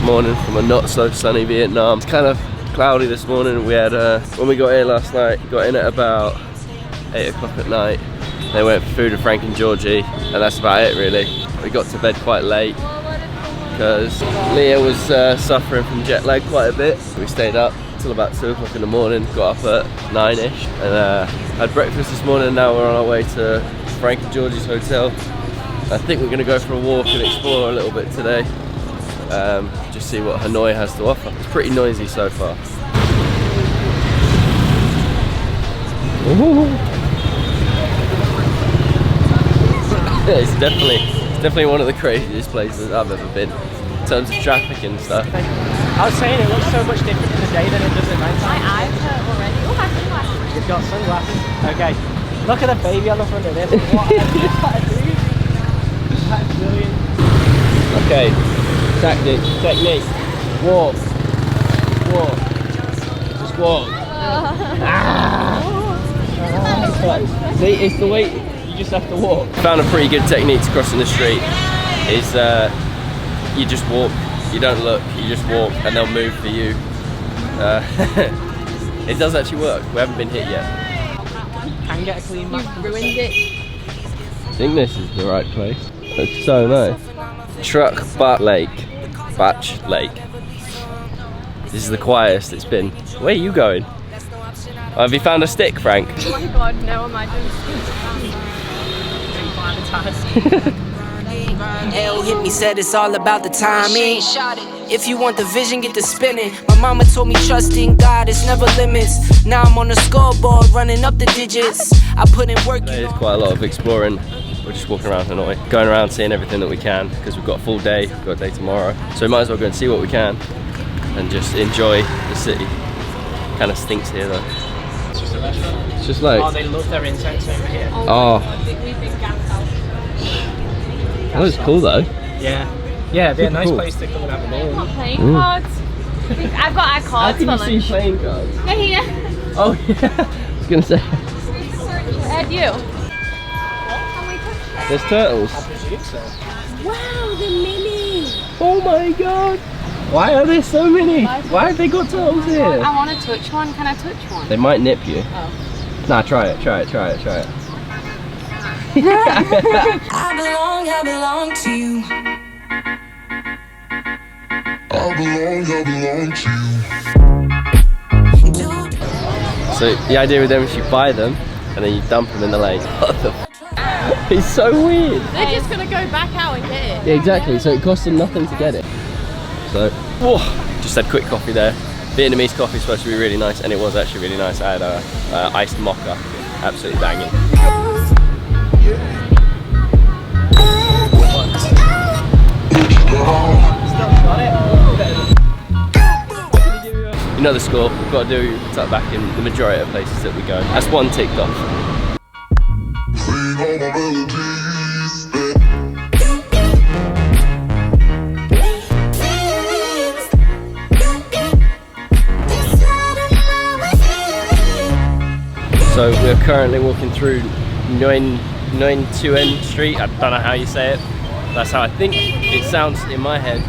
morning from a not so sunny Vietnam. It's kind of cloudy this morning. We had when we got here last night, got in at about 8 o'clock at night. They went for food with Frank and Georgie, and that's about it really. We got to bed quite late because Leah was suffering from jet lag quite a bit. We stayed up till about 2 o'clock in the morning, got up at 9ish, and had breakfast this morning. And now we're on our way to Frank and Georgie's hotel. I think we're going to go for a walk and explore a little bit today. Just see what Hanoi has to offer. It's pretty noisy so far. It's definitely one of the craziest places I've ever been in terms of traffic and stuff. I was saying it looks so much different in the day than it does at night time. My eyes hurt already. Oh, my sunglasses. You've got sunglasses. Okay. Look at the baby on the front of this. What a dude. That's brilliant. Okay. Technique. Walk. Just walk. See, it's the way you just have to walk. Found a pretty good technique to crossing the street. Is you just walk. You don't look. You just walk, and they'll move for you. It does actually work. We haven't been hit yet. Can get a clean back. You've ruined it. I think this is the right place. It's so nice. Truck Batch Lake. This is the quietest it's been. Where are you going? Oh, have you found a stick, Frank? Oh my god, no, imagine. L hit me, said it's all about the timing. If you want the vision, get the spinning. My mama told me trust in God, it's never limits. Now I'm on the scoreboard, running up the digits. I put in work. There's quite a lot of exploring. We're just walking around Hanoi, going around seeing everything that we can, because we've got a full day, we've got a day tomorrow. So we might as well go and see what we can and just enjoy the city. Kind of stinks here though. It's just a restaurant. It's just like... Oh, they love their insects over here. Oh. That was cool though. Yeah. Yeah, it'd be a nice cool place to come and have a meal. I've got playing cards. I've got our cards for lunch. How can you see playing cards? Yeah, here. Oh yeah. I was going to say. Ed, you. There's turtles. I presume so. Wow, the mini. Oh my god. Why are there so many? Why have they got turtles here? I want to touch one. Can I touch one? They might nip you. Oh. Nah, try it. I belong to you. I belong to you. So the idea with them is you buy them and then you dump them in the lake. What the f? It's so weird. They're just going to go back out and get it. Yeah, exactly. So it costs them nothing to get it. So, whoa, just had quick coffee there. Vietnamese coffee is supposed to be really nice, and it was actually really nice. I had a iced mocha, absolutely banging. You know the score. We've got to do tuck back in the majority of places that we go. That's one ticked off. So we're currently walking through Nguyen Tuyen Street. I don't know how you say it. That's how I think it sounds in my head.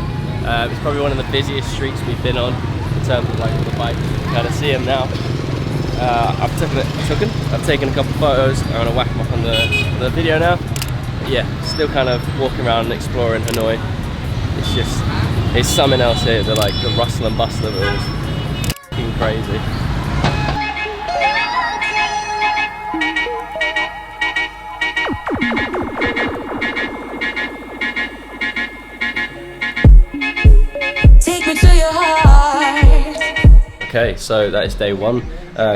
It's probably one of the busiest streets we've been on in terms of like all the bikes. You can kind of see them now. I've taken a couple of photos. I'm gonna whack them up on the video now. But yeah, still kind of walking around and exploring Hanoi. It's something else here. They're like the rustle and bustle of it all. It's f***ing crazy. Okay, so that is day one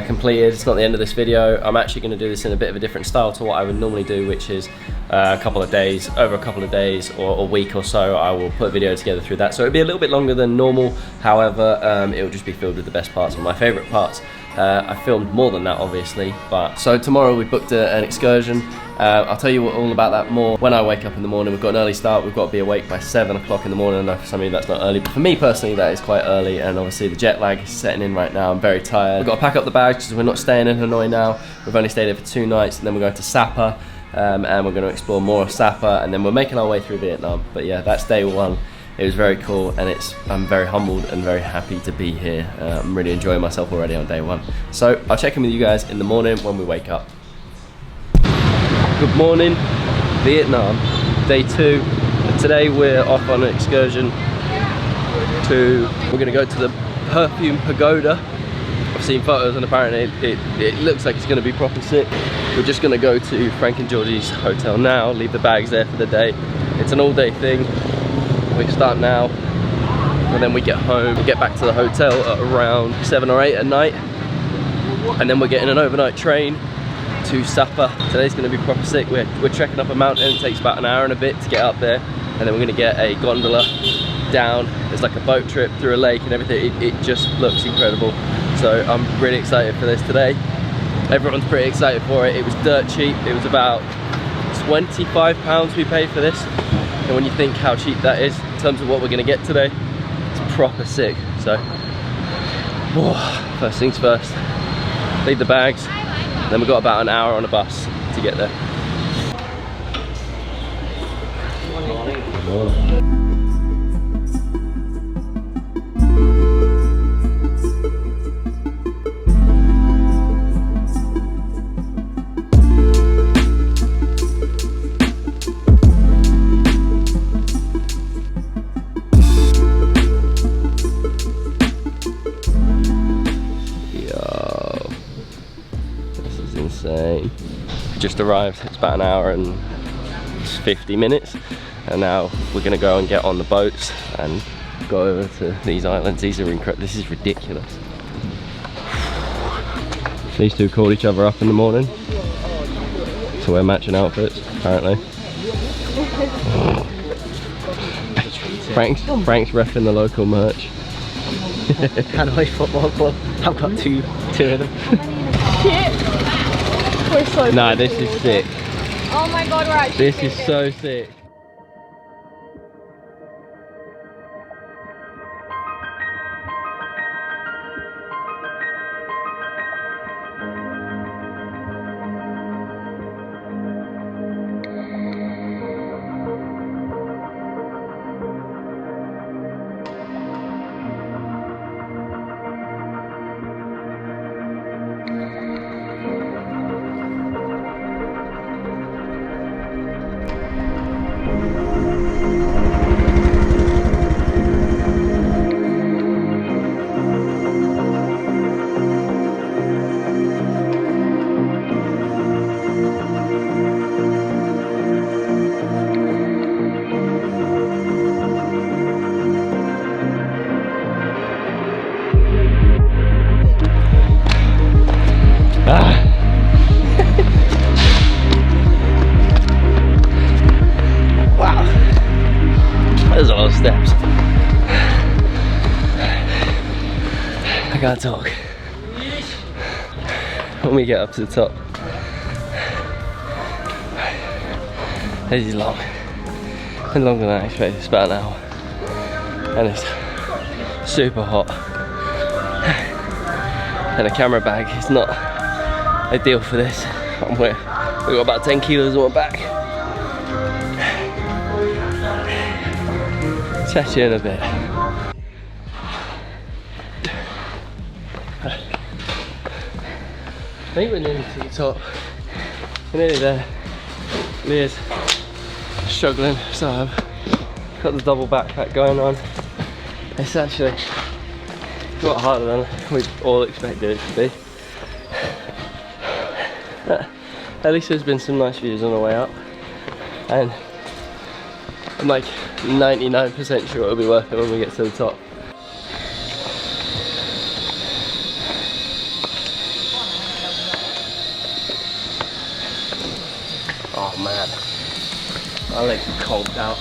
completed. It's not the end of this video. I'm actually going to do this in a bit of a different style to what I would normally do, which is over a couple of days or a week or so, I will put a video together through that. So it'll be a little bit longer than normal. However, it will just be filled with the best parts or my favourite parts. I filmed more than that obviously, but so tomorrow we booked an excursion. I'll tell you all about that more when I wake up in the morning. We've got an early start. We've got to be awake by 7 o'clock in the morning. I know for some of you that's not early, but for me personally that is quite early, and obviously the jet lag is setting in right now. I'm very tired. We've got to pack up the bags because we're not staying in Hanoi now. We've only stayed here for 2 nights, and then we're going to Sapa, and we're going to explore more of Sapa, and then we're making our way through Vietnam. But yeah, that's day one. It was very cool, and I'm very humbled and very happy to be here. I'm really enjoying myself already on day one. So I'll check in with you guys in the morning when we wake up. Good morning, Vietnam, day 2. Today we're off on an excursion we're gonna go to the Perfume Pagoda. I've seen photos and apparently it looks like it's gonna be proper sick. We're just gonna go to Frank and Georgie's hotel now, leave the bags there for the day. It's an all-day thing. We start now, and then we get home, get back to the hotel at around 7 or 8 at night, and then we're getting an overnight train to Sapa. Today's gonna be proper sick. We're trekking up a mountain. It takes about an hour and a bit to get up there, and then we're gonna get a gondola down. There's like a boat trip through a lake and everything. It just looks incredible. So I'm really excited for this today. Everyone's pretty excited for it. It was dirt cheap. It was about £25 we paid for this. And when you think how cheap that is in terms of what we're gonna get today, it's proper sick. So, first things first, leave the bags. Then we've got about an hour on a bus to get there. Good morning. Insane. Just arrived. It's about an hour and 50 minutes, and now we're gonna go and get on the boats and go over to these islands. These are incredible. This is ridiculous. These two called each other up in the morning to wear matching outfits, apparently. Frank's repping the local merch. Hanoi Football Club. I've got two of them. We're so Nah, this is sick. Oh my god, we're actually This is so sick. Wow, there's a lot of steps. I can't talk. When we get up to the top, this is long. It's longer than I expected. It's about an hour, and it's super hot. And a camera bag is not ideal for this. We've got about 10 kilos on my back. Chat you in a bit. I think we're nearly to the top. We're nearly there. Leah's struggling, so I've got the double backpack going on. It's actually a lot harder than we all expected it to be. At least there's been some nice views on the way up, and I'm like 99% sure it'll be worth it when we get to the top. Oh man, my legs are cold out.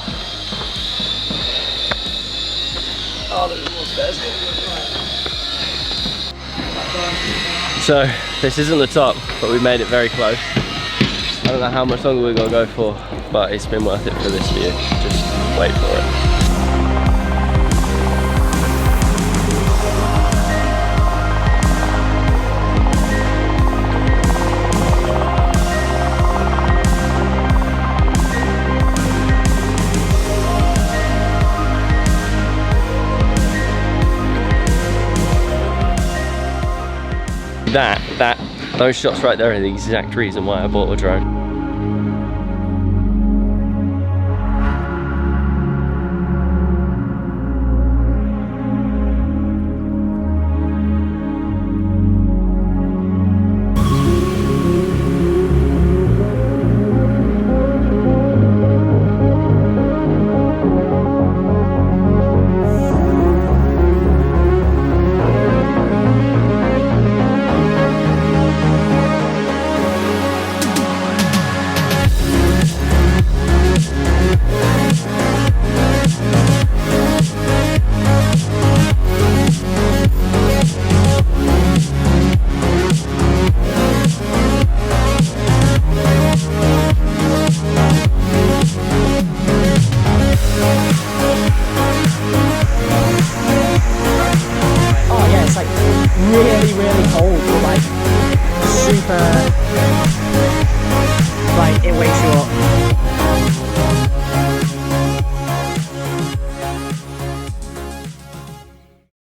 Oh, there's more stairs. So this isn't the top, but we made it very close. I don't know how much longer we're gonna go for, but it's been worth it for this view. Just wait for it. those shots right there are the exact reason why I bought a drone. Really cold, but like super